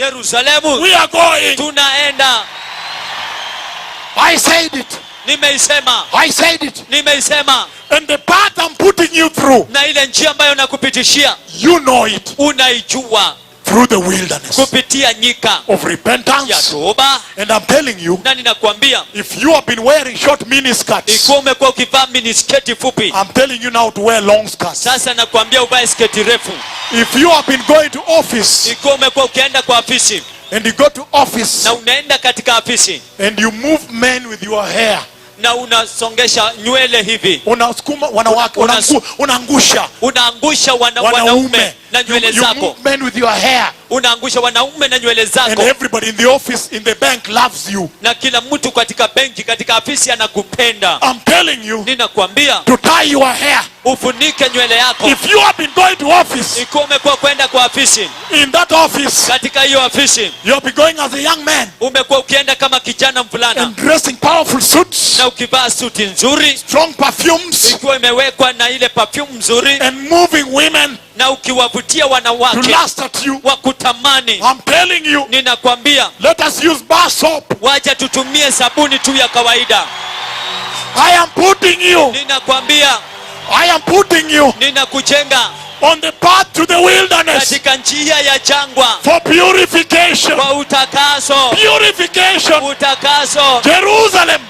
Yerusalemu. We are going. Tunaenda. I said it. Nimeisema. I said it. Nimeisema. And the path I'm putting you through, na ile njia ambayo nakupitishia, you know it. Unaijua. Through the wilderness. Kupitia nyika Of repentance. Ya toba. And I'm telling you, na ninakwambia, if you have been wearing short miniskirts, ikiwa umekuwa ukivaa minisketi fupi, I'm telling you now to wear long skirts. Sasa nakwambia uvae sketi refu. If you have been going to office, ikiwa umekuwa ukienda kwa afisi, and you go to office, na unaenda katika afisi, and you move men with your hair, na unasongesha nywele hivi, unasukuma wanawake, unaangusha wanaume na nywele zako. You move men with your hair. Unaangusha wanaume na nywele zako. And everybody in the office, in the bank loves you. Na kila mtu katika benki, katika afisi anakupenda. I'm telling you, ninakwambia, to tie your hair. Ufunike nywele yako. If you have been going to office, ikiwa umekuwa kwenda kwa afisi, in that office, katika hiyo afisi, you have been going as a young man, umekuwa ukienda kama kijana mvulana, and dressing powerful suits, na ukivaa suti nzuri, strong perfumes, ikiwa imewekwa na ile perfume nzuri, and moving women, na ukiwavutia wanawake to lust at you. Wakutamani. I'm telling you, ninakwambia, let us use bar soap. Wacha tutumie sabuni tu ya kawaida. I am putting you. Ninakwambia, I am putting you. Ninakujenga on the path to the wilderness. Katika njia ya jangwa. For purification. Kwa utakaso. Purification. Utakaso. Jerusalem.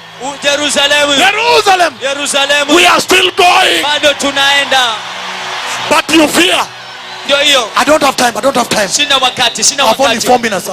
Jerusalem. Jerusalem. Jerusalem. We are still going. Bado tunaenda. But you fear. Ndio hiyo. I don't have time. Sina wakati. I've only 4 minutes.